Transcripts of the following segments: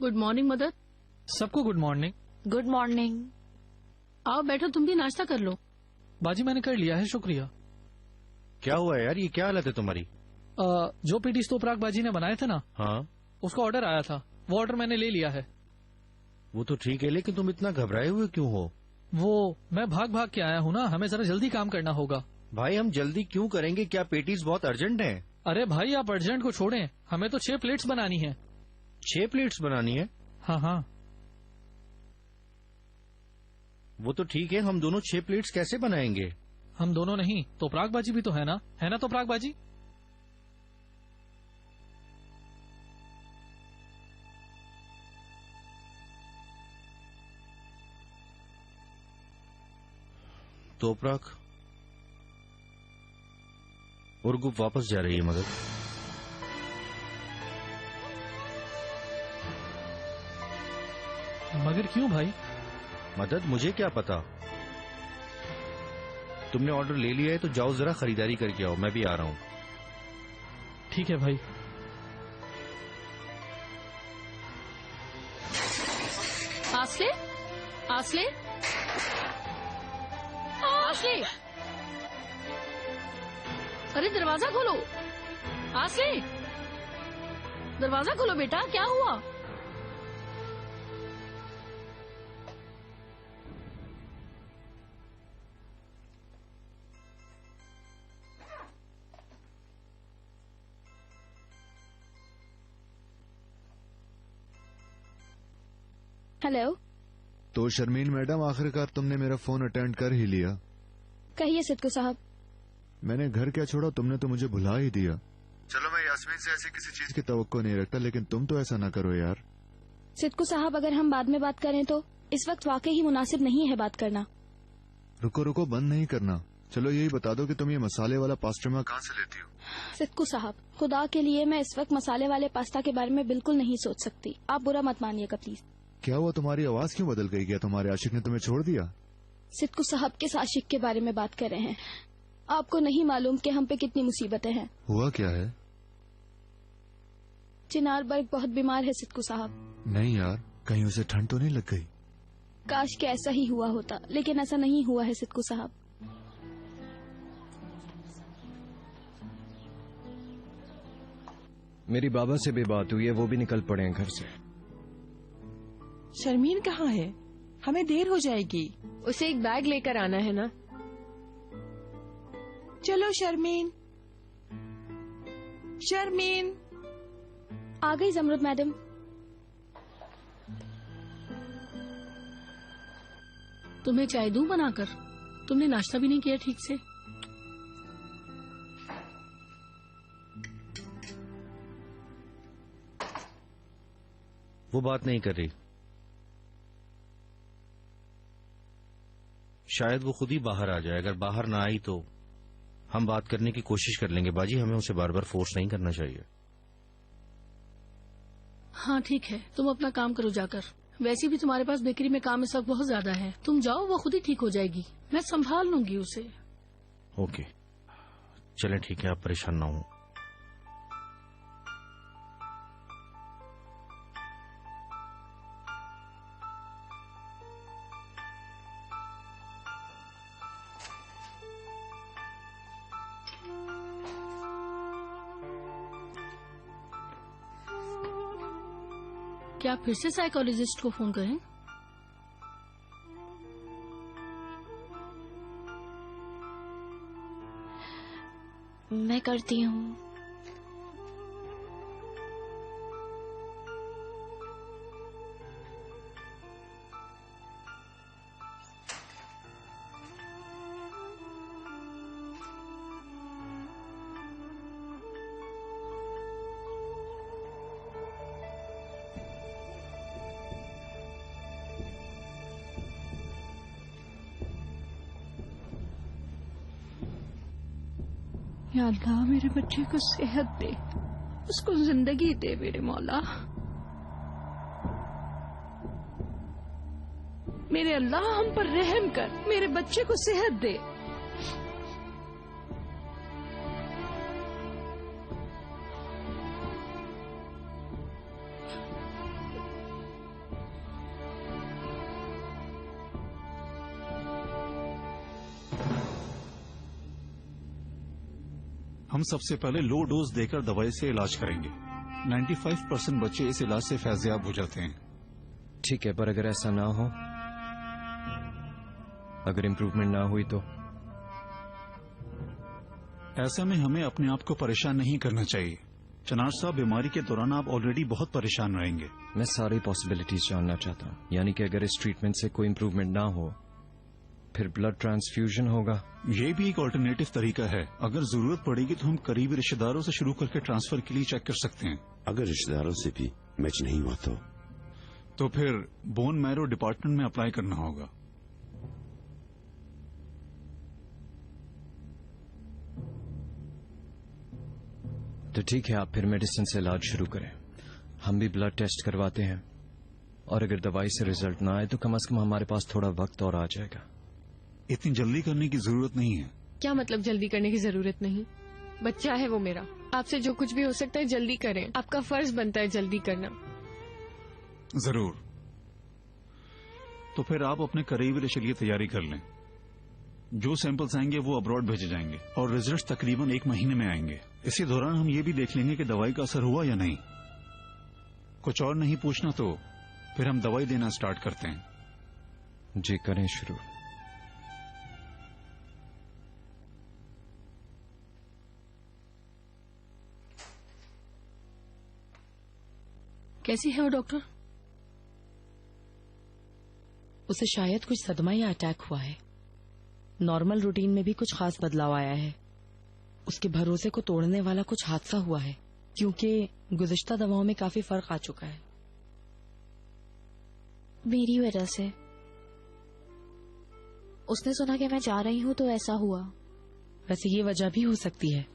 Good morning mother. सबको good morning. Good morning. आओ बैठो, तुम भी नाश्ता कर लो। बाजी मैंने कर लिया है, शुक्रिया। क्या हुआ यार, ये क्या हालत है तुम्हारी? जो पेटीज तो पराग बाजी ने बनाए थे ना, हाँ उसका ऑर्डर आया था, वो ऑर्डर मैंने ले लिया है। वो तो ठीक है, लेकिन तुम इतना घबराए हुए क्यों हो? वो मैं भाग भाग के आया हूँ ना, हमें जरा जल्दी काम करना होगा। भाई हम जल्दी क्यों करेंगे, क्या पेटीज बहुत अर्जेंट हैं? अरे भाई आप अर्जेंट को छोड़ें, हमें तो 6 प्लेट्स बनानी है। 6 प्लेट्स बनानी है? हाँ हाँ वो तो ठीक है, हम दोनों 6 प्लेट्स कैसे बनाएंगे? हम दोनों नहीं तो पराग बाजी भी तो है ना तो पराग बाजी। तो पराग और गुप वापस जा रही है मदद। मगर क्यों भाई? मदद मुझे क्या पता, तुमने ऑर्डर ले लिया है तो जाओ जरा खरीदारी करके आओ, मैं भी आ रहा हूँ। ठीक है भाई। आसले, आसले, आसले, अरे दरवाजा खोलो। आसले, दरवाजा खोलो बेटा, क्या हुआ? हेलो। तो शर्मीन मैडम, आखिरकार तुमने मेरा फोन अटेंड कर ही लिया। कहिए सिद्धू साहब। मैंने घर क्या छोड़ा, तुमने तो मुझे भुला ही दिया। चलो मैं यास्मीन से ऐसी किसी चीज की तवक्को नहीं रखता, लेकिन तुम तो ऐसा ना करो यार। सिद्धू साहब, अगर हम बाद में बात करें तो इस वक्त वाकई ही मुनासिब नहीं है बात करना। रुको रुको, बंद नहीं करना। चलो यही बता दो कि तुम ये मसाले वाला पास्ता कहाँ से लेती हो? सिद्धू साहब, खुदा के लिए मैं इस वक्त मसाले वाले पास्ता के बारे में बिल्कुल नहीं सोच सकती। आप बुरा मत मानिएगा प्लीज। क्या हुआ, तुम्हारी आवाज क्यों बदल गई? क्या तुम्हारे आशिक ने तुम्हें छोड़ दिया? सिद्धू साहब किस आशिक के बारे में बात कर रहे हैं? आपको नहीं मालूम कि हम पे कितनी मुसीबतें हैं। हुआ क्या है? चिनार बर्ग बहुत बीमार है सिद्धू साहब। नहीं यार, कहीं उसे ठंड तो नहीं लग गई? काश के ऐसा ही हुआ होता, लेकिन ऐसा नहीं हुआ है सिद्धू साहब। मेरी बाबा से भी बात हुई है, वो भी निकल पड़े हैं घर से। शर्मीन कहाँ है? हमें देर हो जाएगी। उसे एक बैग लेकर आना है ना। चलो शर्मीन। शर्मीन आ गई जमरुद मैडम। तुम्हें चाय दूं बनाकर? तुमने नाश्ता भी नहीं किया ठीक से। वो बात नहीं कर रही, शायद वो खुद ही बाहर आ जाए। अगर बाहर ना आई तो हम बात करने की कोशिश कर लेंगे। बाजी, हमें उसे बार बार फोर्स नहीं करना चाहिए। हाँ ठीक है, तुम अपना काम करो जाकर। वैसे भी तुम्हारे पास बेकरी में काम इस वक्त बहुत ज्यादा है। तुम जाओ, वो खुद ही ठीक हो जाएगी। मैं संभाल लूंगी उसे। ओके चलें, ठीक है, आप परेशान ना हो। क्या फिर से साइकोलॉजिस्ट को फोन करें? मैं करती हूँ। या अल्लाह, मेरे बच्चे को सेहत दे, उसको जिंदगी दे मेरे मौला। मेरे अल्लाह, हम पर रहम कर, मेरे बच्चे को सेहत दे। हम सबसे पहले लो डोज देकर दवाई से इलाज करेंगे। 95% बच्चे इस इलाज से फैज़याब हो जाते हैं। ठीक है, पर अगर ऐसा ना हो, अगर इम्प्रूवमेंट ना हुई तो? ऐसे में हमें अपने आप को परेशान नहीं करना चाहिए। चनार साहब, बीमारी के दौरान आप ऑलरेडी बहुत परेशान रहेंगे। मैं सारी पॉसिबिलिटीज जानना चाहता हूँ। यानी कि अगर इस ट्रीटमेंट से कोई इम्प्रूवमेंट ना हो, फिर ब्लड ट्रांसफ्यूजन होगा। ये भी एक ऑल्टरनेटिव तरीका है। अगर जरूरत पड़ेगी तो हम करीबी रिश्तेदारों से शुरू करके ट्रांसफर के लिए चेक कर सकते हैं। अगर रिश्तेदारों से भी मैच नहीं हुआ तो फिर बोन मैरो डिपार्टमेंट में अप्लाई करना होगा। तो ठीक है, आप फिर मेडिसिन से इलाज शुरू करें। हम भी ब्लड टेस्ट करवाते हैं, और अगर दवाई से रिजल्ट ना आए तो कम से कम हमारे पास थोड़ा वक्त और आ जाएगा। इतनी जल्दी करने की जरूरत नहीं है। क्या मतलब जल्दी करने की जरूरत नहीं? बच्चा है वो मेरा। आपसे जो कुछ भी हो सकता है जल्दी करें। आपका फर्ज बनता है जल्दी करना। जरूर। तो फिर आप अपने करीबी रिश्ते के लिए तैयारी कर लें। जो सैंपल्स आएंगे वो अब्रॉड भेजे जाएंगे और रिजल्ट तकरीबन 1 महीने में आएंगे। इसी दौरान हम ये भी देख लेंगे कि दवाई का असर हुआ या नहीं। कुछ और नहीं पूछना तो फिर हम दवाई देना स्टार्ट करते हैं। जी, करें शुरू। कैसी है वो डॉक्टर? उसे शायद कुछ सदमा या अटैक हुआ है। नॉर्मल रूटीन में भी कुछ खास बदलाव आया है। उसके भरोसे को तोड़ने वाला कुछ हादसा हुआ है, क्योंकि गुज़िश्ता दवाओं में काफी फर्क आ चुका है। मेरी वजह से उसने सुना कि मैं जा रही हूँ तो ऐसा हुआ। वैसे ये वजह भी हो सकती है।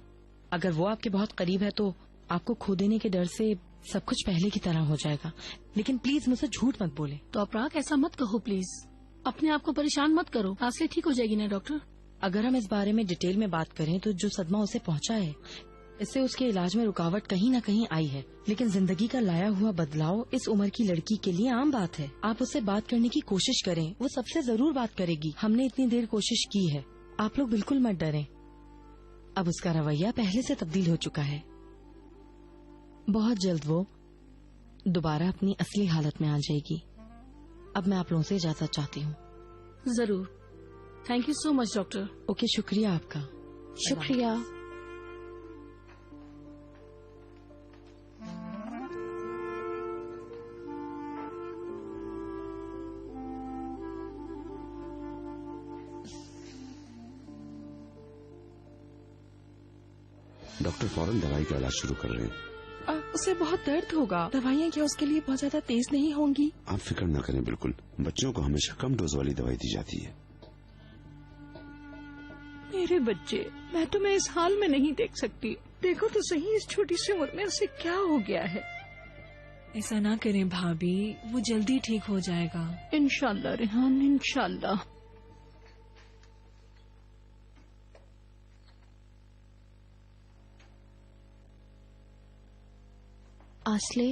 अगर वो आपके बहुत करीब है तो आपको खो देने के डर से सब कुछ पहले की तरह हो जाएगा। लेकिन प्लीज मुझसे झूठ मत बोले। तो अपराग, ऐसा मत कहो प्लीज। अपने आप को परेशान मत करो। आसले ठीक हो जाएगी ना डॉक्टर? अगर हम इस बारे में डिटेल में बात करें तो जो सदमा उसे पहुंचा है, इससे उसके इलाज में रुकावट कहीं न कहीं आई है। लेकिन जिंदगी का लाया हुआ बदलाव इस उम्र की लड़की के लिए आम बात है। आप उससे बात करने की कोशिश करें, वो सबसे जरूर बात करेगी। हमने इतनी देर कोशिश की है। आप लोग बिल्कुल मत डरें। अब उसका रवैया पहले से तब्दील हो चुका है। बहुत जल्द वो दोबारा अपनी असली हालत में आ जाएगी। अब मैं आप लोगों से इजाजत चाहती हूँ। जरूर। Thank you so much doctor. Okay, शुक्रिया आपका। शुक्रिया। डॉक्टर फौरन दवाई का इलाज शुरू कर रहे हैं। उसे बहुत दर्द होगा। दवाइयाँ क्या उसके लिए बहुत ज्यादा तेज नहीं होंगी? आप फिक्र न करें। बिल्कुल, बच्चों को हमेशा कम डोज वाली दवाई दी जाती है। मेरे बच्चे, मैं तुम्हें इस हाल में नहीं देख सकती। देखो तो सही, इस छोटी सी उम्र में उसे क्या हो गया है। ऐसा ना करें भाभी, वो जल्दी ठीक हो जाएगा। इंशाल्लाह रेहान, इंशाल्लाह। आसले,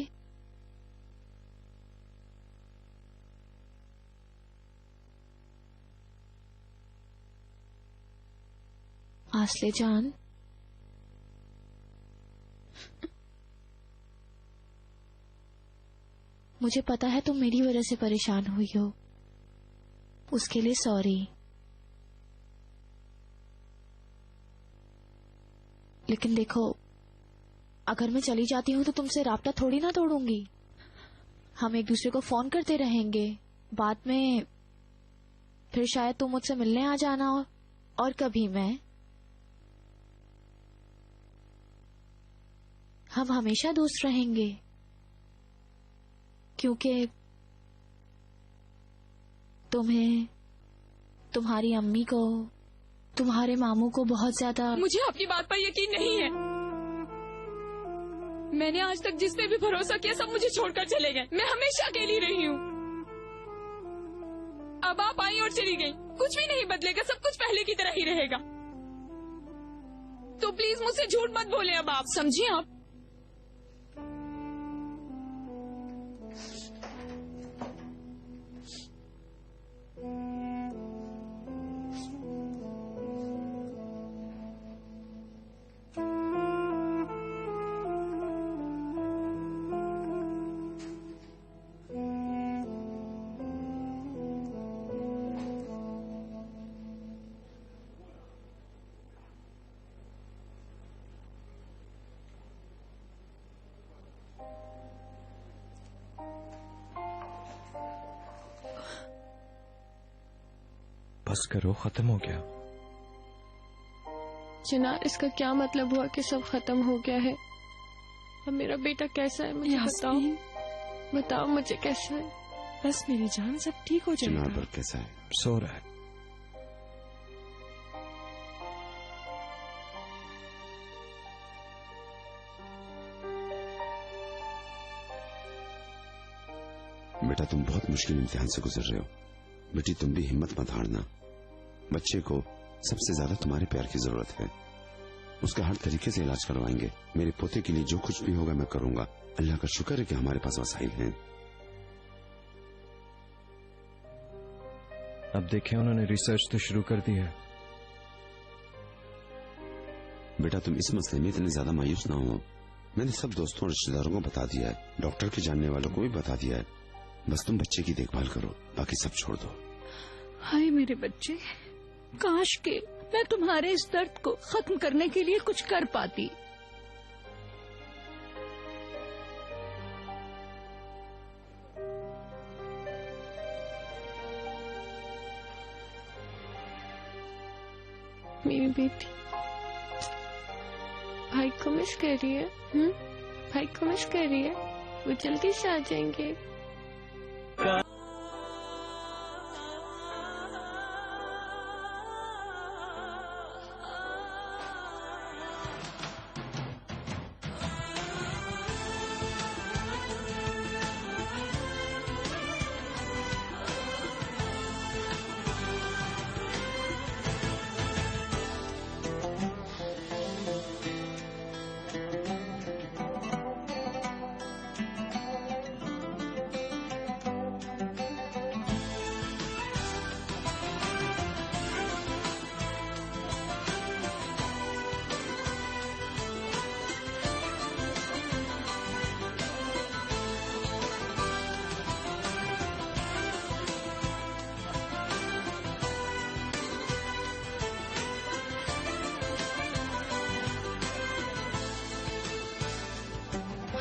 आसले जान, मुझे पता है तुम मेरी वजह से परेशान हुई हो। उसके लिए सॉरी। लेकिन देखो, अगर मैं चली जाती हूँ तो तुमसे राब्ता थोड़ी ना तोड़ूंगी। हम एक दूसरे को फोन करते रहेंगे। बाद में फिर शायद तुम मुझसे मिलने आ जाना और कभी मैं। हम हमेशा दोस्त रहेंगे, क्योंकि तुम्हें, तुम्हारी अम्मी को, तुम्हारे मामू को बहुत ज्यादा। मुझे आपकी बात पर यकीन नहीं है। मैंने आज तक जिस पे भी भरोसा किया सब मुझे छोड़कर चले गए। मैं हमेशा अकेली रही हूँ। अब आप आई और चली गई। कुछ भी नहीं बदलेगा, सब कुछ पहले की तरह ही रहेगा। तो प्लीज मुझसे झूठ मत बोले। अब आप समझिए। आप बस करो, खत्म हो गया। चिनार, इसका क्या मतलब हुआ कि सब खत्म हो गया है? अब मेरा बेटा कैसा है मुझे बताओ, बताओ मुझे कैसा है। बस मेरी जान, सब ठीक हो जाएगा। चिनार पर कैसा है? सो रहा है। बेटा तुम बहुत मुश्किल इम्तिहान से गुजर रहे हो। बेटी तुम भी हिम्मत मत हारना। बच्चे को सबसे ज्यादा तुम्हारे प्यार की जरूरत है। उसका हर तरीके से इलाज करवाएंगे। मेरे पोते के लिए जो कुछ भी होगा मैं करूंगा। अल्लाह का शुक्र है कि हमारे पास वसाइल हैं। अब देखें, उन्होंने रिसर्च तो शुरू कर दी है। बेटा तुम इस मसले में इतने ज्यादा मायूस ना हो। मैंने सब दोस्तों और रिश्तेदारों को बता दिया है, डॉक्टर के जानने वालों को भी बता दिया है। बस तुम बच्चे की देखभाल करो, बाकी सब छोड़ दो। हाय मेरे बच्चे, काश के मैं तुम्हारे इस दर्द को खत्म करने के लिए कुछ कर पाती। मेरी बेटी भाई को मिस कर रही है। भाई को मिस कर रही है। वो जल्दी से आ जाएंगे।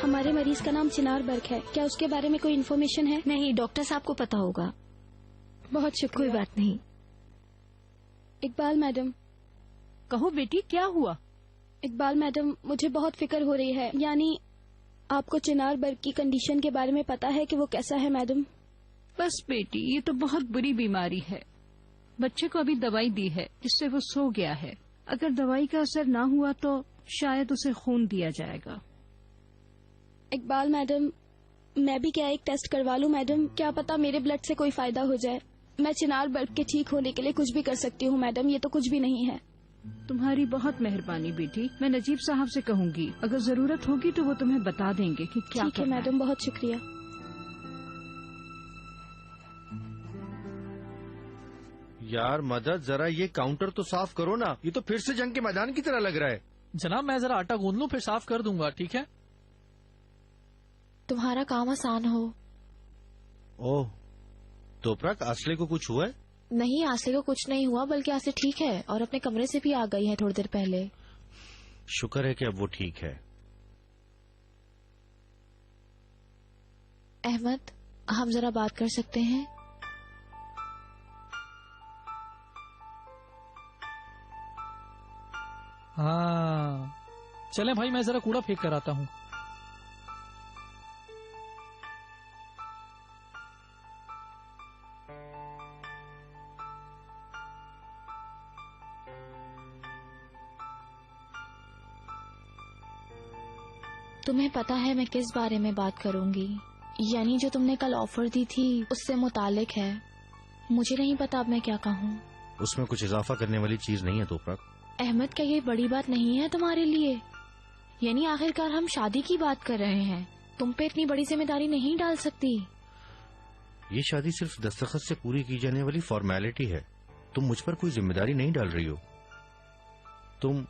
हमारे मरीज का नाम चिनार बर्क है। क्या उसके बारे में कोई इन्फॉर्मेशन है? नहीं, डॉक्टर साहब को पता होगा। बहुत शुक्रिया। कोई बात नहीं। इकबाल मैडम। कहो बेटी, क्या हुआ? इकबाल मैडम, मुझे बहुत फिक्र हो रही है। यानी आपको चिनार बर्क की कंडीशन के बारे में पता है कि वो कैसा है मैडम? बस बेटी, ये तो बहुत बुरी बीमारी है। बच्चे को अभी दवाई दी है जिससे वो सो गया है। अगर दवाई का असर ना हुआ तो शायद उसे खून दिया जाएगा। इकबाल मैडम, मैं भी क्या एक टेस्ट करवा लूं मैडम? क्या पता मेरे ब्लड से कोई फायदा हो जाए। मैं चिनार बर्क के ठीक होने के लिए कुछ भी कर सकती हूं मैडम, ये तो कुछ भी नहीं है। तुम्हारी बहुत मेहरबानी बेटी। मैं नजीब साहब से कहूंगी, अगर जरूरत होगी तो वो तुम्हें बता देंगे कि क्या ठीक है मैडम, बहुत शुक्रिया। यार मदद, जरा ये काउंटर तो साफ करो ना। ये तो फिर से जंग के मैदान की तरह लग रहा है। जनाब, मैं जरा आटा गूंद लूं, फिर साफ कर दूंगा, ठीक है? तुम्हारा काम आसान हो। ओह, तोपरक, आसले को कुछ हुआ है? नहीं, आसले को कुछ नहीं हुआ, बल्कि आसले ठीक है और अपने कमरे से भी आ गई है थोड़ी देर पहले। शुक्र है कि अब वो ठीक है। अहमद, हम जरा बात कर सकते हैं? हाँ, चले भाई, मैं जरा कूड़ा फेंक कर आता हूँ। तुम्हें पता है मैं किस बारे में बात करूंगी? यानी जो तुमने कल ऑफर दी थी उससे मुतालिक है। मुझे नहीं पता अब मैं क्या कहूँ। उसमें कुछ इजाफा करने वाली चीज नहीं है तोपरक। अहमद, क्या ये बड़ी बात नहीं है तुम्हारे लिए? यानी आखिरकार हम शादी की बात कर रहे हैं। तुम पे इतनी बड़ी जिम्मेदारी नहीं डाल सकती। ये शादी सिर्फ दस्तखत से पूरी की जाने वाली फॉर्मेलिटी है। तुम मुझ पर कोई जिम्मेदारी नहीं डाल रही हो। तुम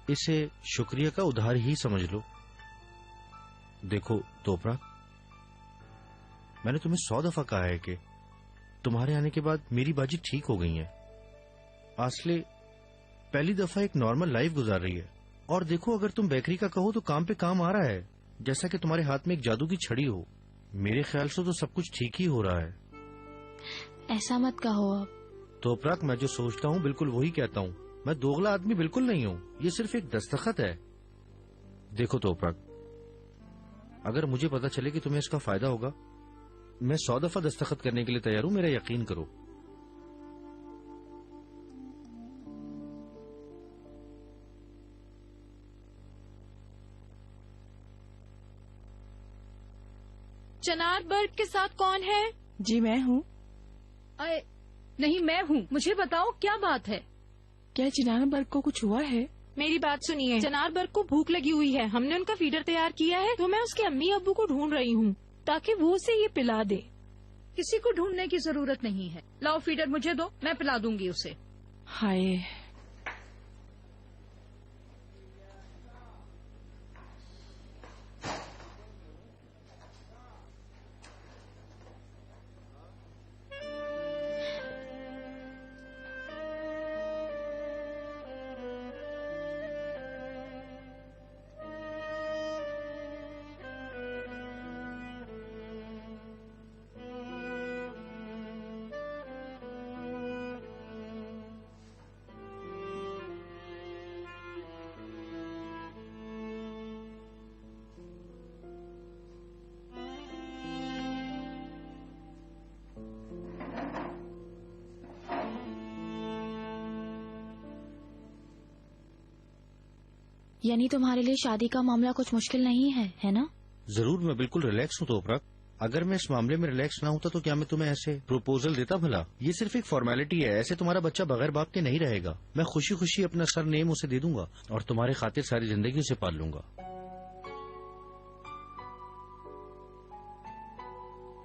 इसे शुक्रिया का उधार ही समझ लो। देखो तोपरा, मैंने तुम्हें 100 दफा कहा है कि तुम्हारे आने के बाद मेरी बाजी ठीक हो गई है। आसले पहली दफा एक नॉर्मल लाइफ गुजार रही है। और देखो, अगर तुम बेकरी का कहो तो काम पे काम आ रहा है, जैसा कि तुम्हारे हाथ में एक जादू की छड़ी हो। मेरे ख्याल से तो सब कुछ ठीक ही हो रहा है। ऐसा मत कहो अब। तोपरक, मैं जो सोचता हूँ बिल्कुल वही कहता हूँ। मैं दोगला आदमी बिल्कुल नहीं हूँ। ये सिर्फ एक दस्तखत है। देखो तोपरक, अगर मुझे पता चले कि तुम्हें इसका फायदा होगा, मैं 100 दफा दस्तखत करने के लिए तैयार हूँ। मेरा यकीन करो। चिनार बर्ग के साथ कौन है? जी मैं हूँ। नहीं, मैं हूँ। मुझे बताओ क्या बात है? क्या चिनार बर्ग को कुछ हुआ है? मेरी बात सुनिए, चिनार बर्ग को भूख लगी हुई है। हमने उनका फीडर तैयार किया है, तो मैं उसके अम्मी अब्बू को ढूंढ रही हूँ ताकि वो उसे ये पिला दे। किसी को ढूंढने की जरूरत नहीं है। लाओ फीडर मुझे दो, मैं पिला दूंगी उसे। हाय, यानी तुम्हारे लिए शादी का मामला कुछ मुश्किल नहीं है ना? जरूर, मैं बिल्कुल रिलैक्स हूँ तोपरक। अगर मैं इस मामले में रिलैक्स ना होता तो क्या मैं तुम्हें ऐसे प्रपोजल देता भला? ये सिर्फ एक फॉर्मेलिटी है। ऐसे तुम्हारा बच्चा बगैर बाप के नहीं रहेगा। मैं खुशी खुशी अपना सर नेम उसे दे दूंगा और तुम्हारे खातिर सारी जिंदगी उसे पाल लूंगा।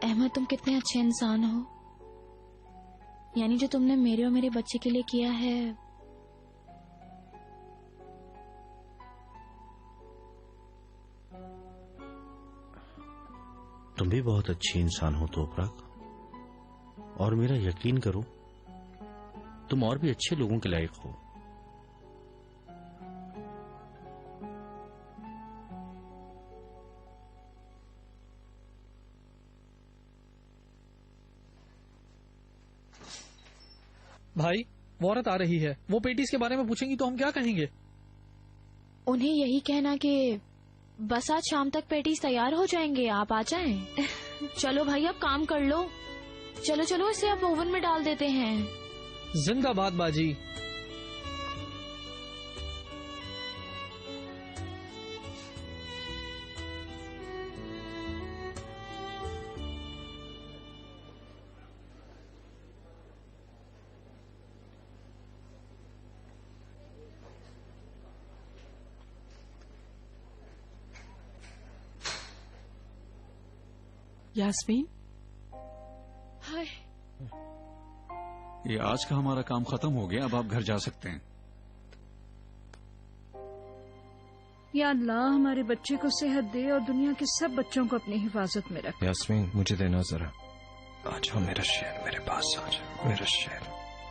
अहमद, तुम कितने अच्छे इंसान हो। यानी जो तुमने मेरे और मेरे बच्चे के लिए किया है, तुम भी बहुत अच्छी इंसान हो तोपरक, और मेरा यकीन करो तुम और भी अच्छे लोगों के लायक हो। भाई, वो औरत आ रही है। वो पेटीज के बारे में पूछेंगी तो हम क्या कहेंगे? उन्हें यही कहना कि बस आज शाम तक पेटीज तैयार हो जाएंगे, आप आ जाएं। चलो भाई, अब काम कर लो। चलो चलो, इसे अब ओवन में डाल देते हैं। जिंदाबाद बाजी। यास्मीन, हाय। ये आज का हमारा काम खत्म हो गया। अब आप घर जा सकते हैं। या अल्लाह, हमारे बच्चे को सेहत दे और दुनिया के सब बच्चों को अपनी हिफाजत में रखे। यास्मीन, मुझे देना जरा। आ जाओ मेरा शेर, मेरे पास आ जाओ मेरा शेर।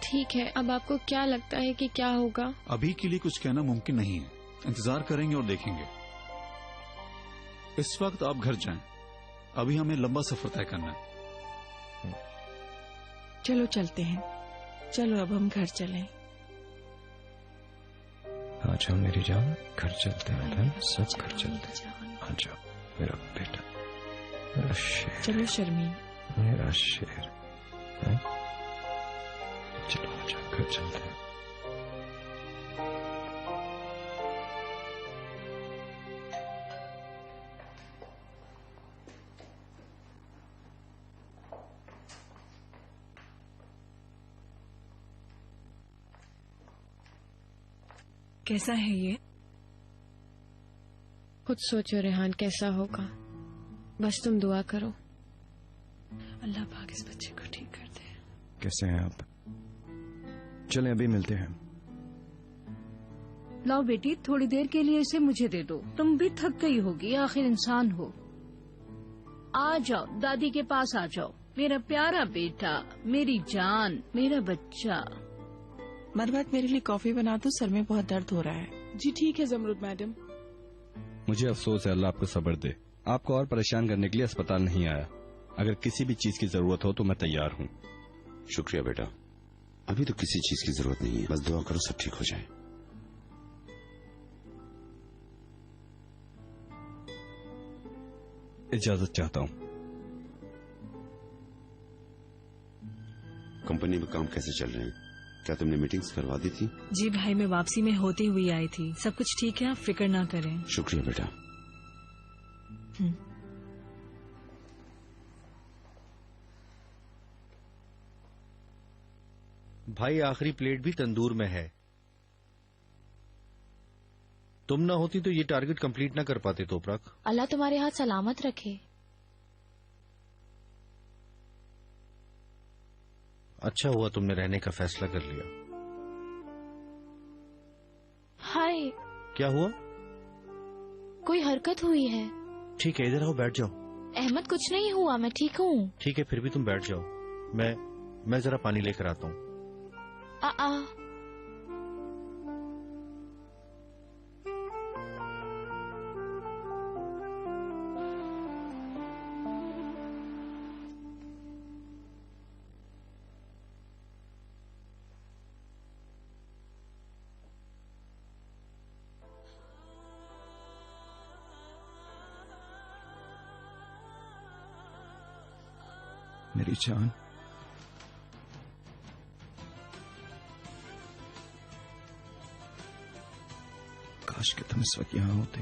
ठीक है, अब आपको क्या लगता है कि क्या होगा? अभी के लिए कुछ कहना मुमकिन नहीं है। इंतजार करेंगे और देखेंगे। इस वक्त आप घर जाएं। अभी हमें लंबा सफर तय करना है। चलो चलते हैं। चलो अब हम घर चलें। आ जाओ मेरी जान, घर चलते हैं। सब घर चलते हैं। आ जाओ मेरा बेटा, मेरा शेर। चलो शर्मीन, मेरा शेर। चलो आ जाओ, घर चलते हैं। कैसा है ये? खुद सोचो रेहान, कैसा होगा। बस तुम दुआ करो। अल्लाह पाक इस बच्चे को ठीक कर दे। कैसे हैं आप? चलें अभी मिलते हैं। लाओ बेटी, थोड़ी देर के लिए इसे मुझे दे दो। तुम भी थक गई होगी, आखिर इंसान हो। आ जाओ, दादी के पास आ जाओ। मेरा प्यारा बेटा, मेरी जान, मेरा बच्चा। मरवत, मेरे लिए कॉफी बना दो, सर में बहुत दर्द हो रहा है। जी ठीक है जमरुद मैडम। मुझे अफसोस है, अल्लाह आपको सब्र दे। आपको और परेशान करने के लिए अस्पताल नहीं आया। अगर किसी भी चीज की जरूरत हो तो मैं तैयार हूँ। शुक्रिया बेटा, अभी तो किसी चीज की जरूरत नहीं है, बस दुआ करो सब ठीक हो जाए। इजाजत चाहता हूँ। कंपनी में काम कैसे चल रहे हैं? क्या तुमने मीटिंग्स करवा दी थी? जी भाई, मैं वापसी में होती हुई आई थी। सब कुछ ठीक है, आप फिक्र ना करें। शुक्रिया बेटा। भाई आखिरी प्लेट भी तंदूर में है। तुम ना होती तो ये टारगेट कंप्लीट ना कर पाते तोपराक। अल्लाह तुम्हारे हाथ सलामत रखे। अच्छा हुआ तुमने रहने का फैसला कर लिया। हाय, क्या हुआ? कोई हरकत हुई है? ठीक है, इधर आओ, बैठ जाओ। अहमद, कुछ नहीं हुआ, मैं ठीक हूँ। ठीक है, फिर भी तुम बैठ जाओ। मैं जरा पानी लेकर आता हूँ। मेरी जान, काश कि तुम इस वक्त यहां होते,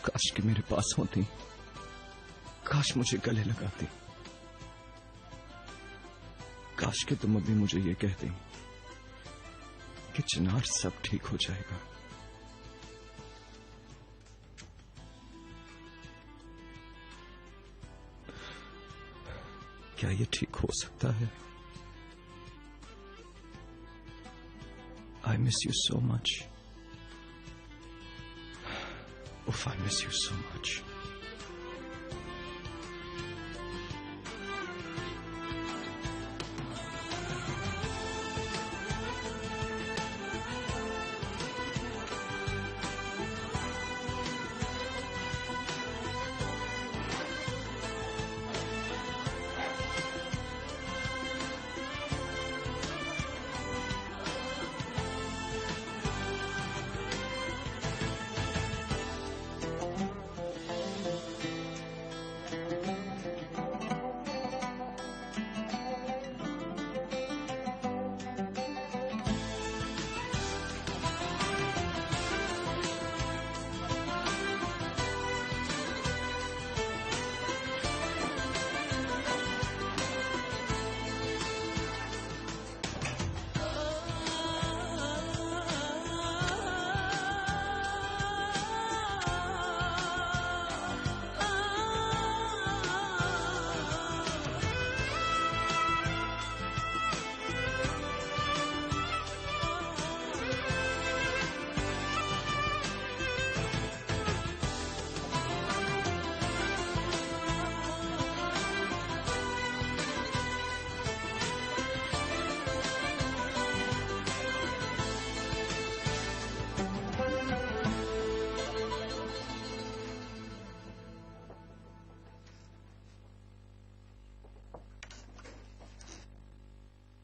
काश कि मेरे पास होती, काश मुझे गले लगाती, काश कि तुम अभी मुझे ये कहती कि चिनार सब ठीक हो जाएगा। क्या ये ठीक हो सकता है? I miss you so much. Oof, I miss you so much.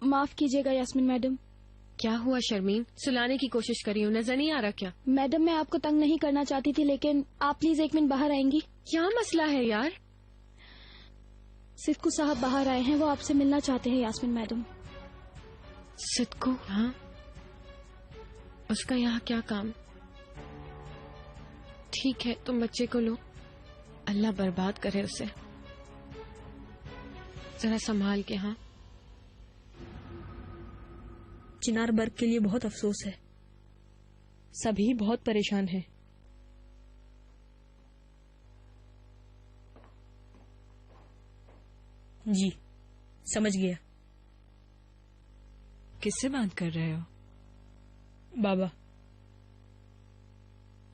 माफ कीजिएगा यास्मीन मैडम। क्या हुआ शर्मीन? सुलाने की कोशिश करी हूँ, नजर नहीं आ रहा क्या? मैडम, मैं आपको तंग नहीं करना चाहती थी, लेकिन आप प्लीज 1 मिनट बाहर आएंगी? क्या मसला है यार? सिद्कू साहब बाहर आए हैं, वो आपसे मिलना चाहते हैं यास्मीन मैडम। सिद्कू? हाँ, उसका यहाँ क्या काम? ठीक है, तुम बच्चे को लो, अल्लाह बर्बाद करे उसे, जरा संभाल के। हाँ, चिनार बर्ग के लिए बहुत अफसोस है, सभी बहुत परेशान हैं। जी, समझ गया। किससे बात कर रहे हो? बाबा।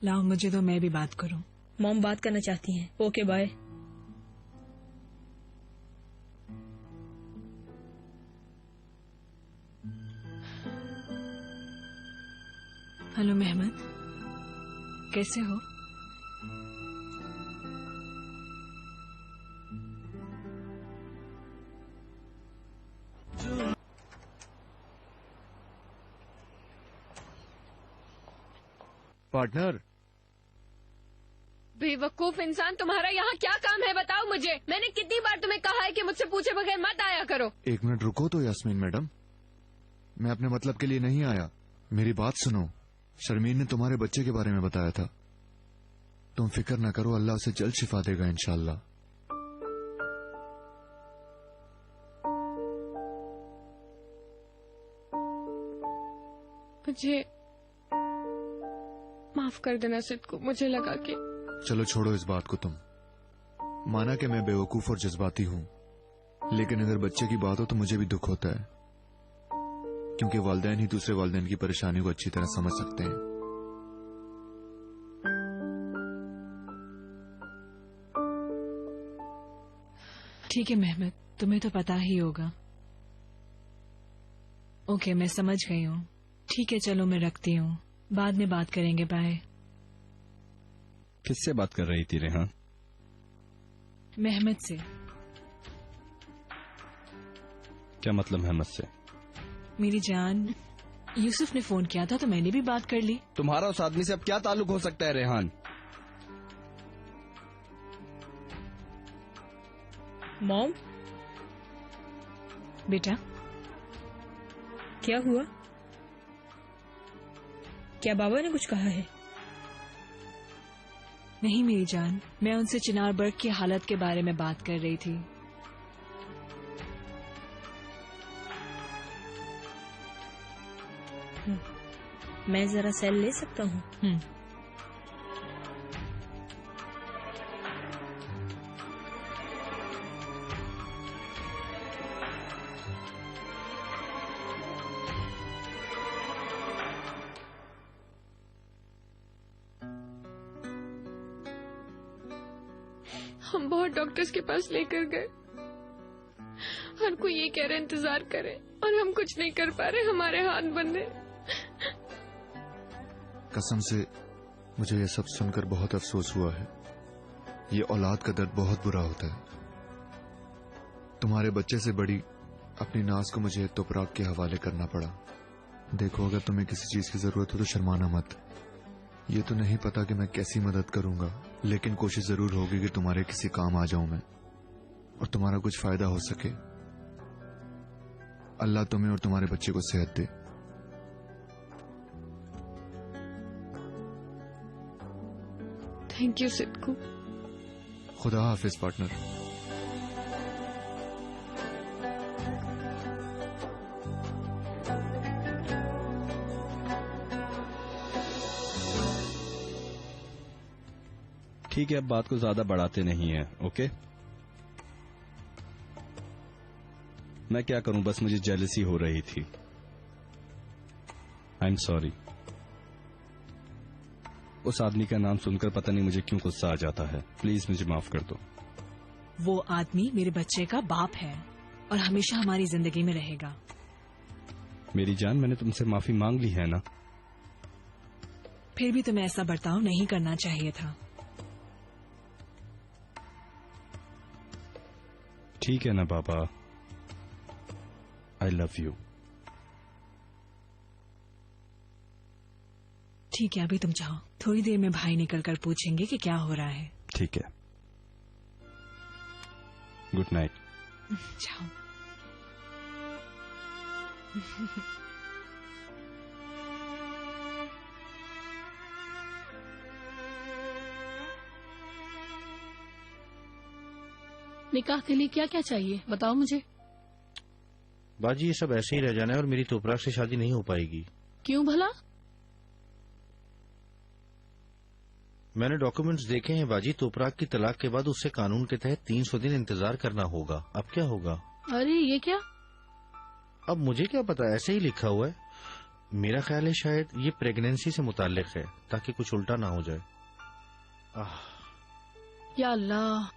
लाओ मुझे तो, मैं भी बात करूं। मॉम बात करना चाहती हैं। Okay, bye. हेलो मेहमद, कैसे हो? पार्टनर। बेवकूफ इंसान, तुम्हारा यहाँ क्या काम है बताओ मुझे। मैंने कितनी बार तुम्हें कहा है कि मुझसे पूछे बगैर मत आया करो। 1 मिनट रुको तो यास्मीन मैडम, मैं अपने मतलब के लिए नहीं आया। मेरी बात सुनो। शर्मीन ने तुम्हारे बच्चे के बारे में बताया था। तुम फिक्र न करो, अल्लाह उसे जल्द शिफा देगा इंशाल्लाह। मुझे माफ कर देना सिद्कू, मुझे लगा कि। चलो छोड़ो इस बात को तुम। माना कि मैं बेवकूफ और जज्बाती हूँ, लेकिन अगर बच्चे की बात हो तो मुझे भी दुख होता है, क्योंकि वालिदैन ही दूसरे वालिदैन की परेशानी को अच्छी तरह समझ सकते हैं। ठीक है मेहमद, तुम्हें तो पता ही होगा। ओके, मैं समझ गई हूँ। ठीक है, चलो मैं रखती हूँ, बाद में बात करेंगे। बाय। किससे बात कर रही थी रेहान? मेहमद से। क्या मतलब मेहमद से? मेरी जान, यूसुफ ने फोन किया था तो मैंने भी बात कर ली। तुम्हारा उस आदमी से अब क्या ताल्लुक हो सकता है रेहान? मॉम, बेटा क्या हुआ? क्या बाबा ने कुछ कहा है? नहीं मेरी जान, मैं उनसे चिनार बर्ग की हालत के बारे में बात कर रही थी। मैं जरा सेल ले सकता हूँ? हम बहुत डॉक्टर्स के पास लेकर गए, हर कोई ये कह रहे इंतजार करें, और हम कुछ नहीं कर पा रहे, हमारे हाथ बंधे। कसम से मुझे ये सब सुनकर बहुत अफसोस हुआ है। ये औलाद का दर्द बहुत बुरा होता है। तुम्हारे बच्चे से बड़ी अपनी नाज को मुझे तुपराक के हवाले करना पड़ा। देखो, अगर तुम्हें किसी चीज की जरूरत हो तो शर्माना मत। ये तो नहीं पता कि मैं कैसी मदद करूंगा, लेकिन कोशिश जरूर होगी कि तुम्हारे किसी काम आ जाऊं मैं, और तुम्हारा कुछ फायदा हो सके। अल्लाह तुम्हें और तुम्हारे बच्चे को सेहत दे। Thank you सिद्कू। खुदा हाफिज पार्टनर। ठीक है, अब बात को ज्यादा बढ़ाते नहीं है। ओके, मैं क्या करूं, बस मुझे जेलसी हो रही थी। I am sorry. उस आदमी का नाम सुनकर पता नहीं मुझे क्यों गुस्सा आ जाता है। प्लीज मुझे माफ कर दो। वो आदमी मेरे बच्चे का बाप है और हमेशा हमारी जिंदगी में रहेगा। मेरी जान, मैंने तुमसे माफी मांग ली है ना? फिर भी तुम्हें ऐसा बर्ताव नहीं करना चाहिए था। ठीक है ना बाबा, आई लव यू। ठीक है, अभी तुम जाओ, थोड़ी देर में भाई निकल कर पूछेंगे कि क्या हो रहा है। ठीक है, गुड नाइट। जाओ। निकाह के लिए क्या क्या चाहिए बताओ मुझे। बाजी, ये सब ऐसे ही रह जाना है और मेरी तुपराक से शादी नहीं हो पाएगी। क्यों भला? मैंने डॉक्यूमेंट्स देखे हैं बाजी। तुपराक की तलाक के बाद उससे कानून के तहत 300 दिन इंतजार करना होगा। अब क्या होगा? अरे ये क्या? अब मुझे क्या पता, ऐसे ही लिखा हुआ है। मेरा ख्याल है शायद ये प्रेगनेंसी से मुताल्लिक है, ताकि कुछ उल्टा ना हो जाए। या अल्लाह,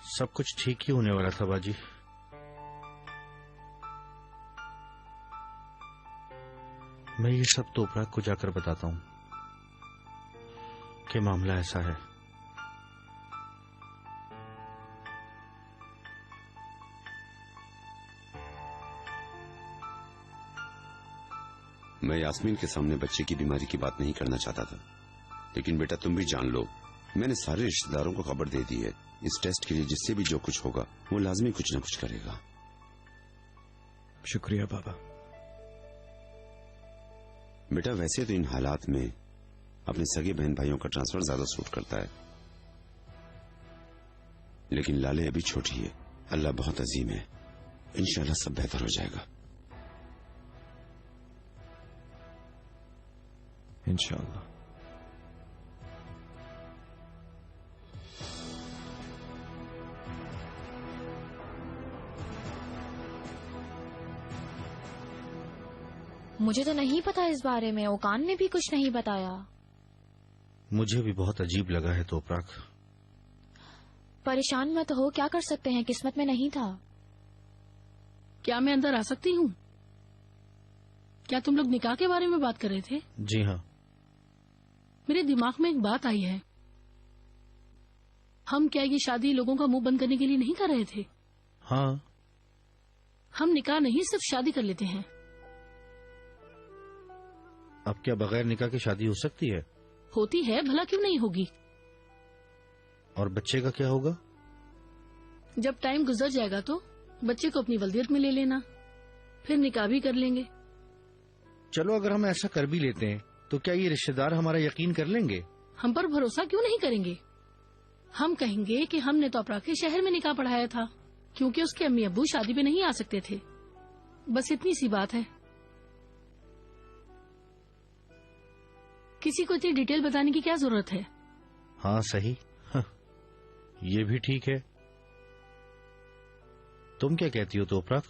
सब कुछ ठीक ही होने वाला था बाजी। मैं ये सब तुपराक को जाकर बताता हूँ कि मामला ऐसा है। मैं यास्मीन के सामने बच्चे की बीमारी की बात नहीं करना चाहता था, लेकिन बेटा तुम भी जान लो, मैंने सारे रिश्तेदारों को खबर दे दी है। इस टेस्ट के लिए जिससे भी जो कुछ होगा वो लाजमी कुछ न कुछ करेगा। शुक्रिया बाबा। बेटा वैसे तो इन हालात में अपने सगे बहन भाइयों का ट्रांसफर ज्यादा सूट करता है, लेकिन लाले अभी छोटी है, अल्लाह बहुत अजीम है, इंशाल्लाह सब बेहतर हो जाएगा। इंशाल्लाह। मुझे तो नहीं पता इस बारे में, ओकान ने भी कुछ नहीं बताया। मुझे भी बहुत अजीब लगा है तोपराक। परेशान मत हो, क्या कर सकते हैं, किस्मत में नहीं था। क्या मैं अंदर आ सकती हूँ? क्या तुम लोग निकाह के बारे में बात कर रहे थे? जी हाँ। मेरे दिमाग में एक बात आई है। हम क्या ये शादी लोगों का मुंह बंद करने के लिए नहीं कर रहे थे? हाँ। हम निकाह नहीं सिर्फ शादी कर लेते हैं। अब क्या बगैर निकाह की शादी हो सकती है? होती है, भला क्यों नहीं होगी। और बच्चे का क्या होगा? जब टाइम गुजर जाएगा तो बच्चे को अपनी वल्दियत में ले लेना, फिर निकाह भी कर लेंगे। चलो अगर हम ऐसा कर भी लेते हैं तो क्या ये रिश्तेदार हमारा यकीन कर लेंगे? हम पर भरोसा क्यों नहीं करेंगे? हम कहेंगे कि हमने तो अपरा के शहर में निकाह पढ़ाया था, क्योंकि उसके अम्मी अब्बू शादी पे नहीं आ सकते थे। बस इतनी सी बात है। किसी को इतनी डिटेल बताने की क्या जरूरत है? हाँ सही। ये भी ठीक है। तुम क्या कहती हो तोपराक?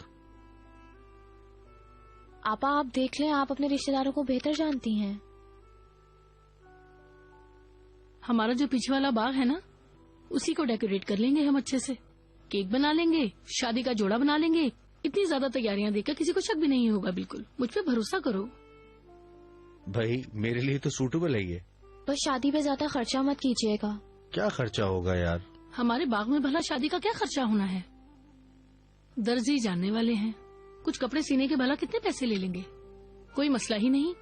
आपा आप देख लें, आप अपने रिश्तेदारों को बेहतर जानती हैं। हमारा जो पीछे वाला बाग है ना, उसी को डेकोरेट कर लेंगे हम अच्छे से। केक बना लेंगे, शादी का जोड़ा बना लेंगे। इतनी ज्यादा तैयारियां देकर किसी को शक भी नहीं होगा। बिल्कुल मुझ पे भरोसा करो। भाई मेरे लिए तो सूटेबल है ये। बस शादी पे ज्यादा खर्चा मत कीजिएगा। क्या खर्चा होगा यार? हमारे बाग में भला शादी का क्या खर्चा होना है? दर्जी जानने वाले हैं, कुछ कपड़े सीने के भला कितने पैसे ले लेंगे? कोई मसला ही नहीं।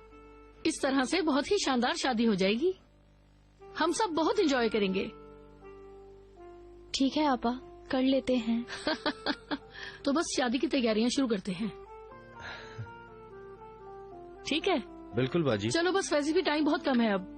इस तरह से बहुत ही शानदार शादी हो जाएगी। हम सब बहुत एंजॉय करेंगे। ठीक है आपा, कर लेते हैं। तो बस शादी की तैयारियां शुरू करते हैं। ठीक है? बिल्कुल बाजी। चलो बस, वैसे भी टाइम बहुत कम है अब।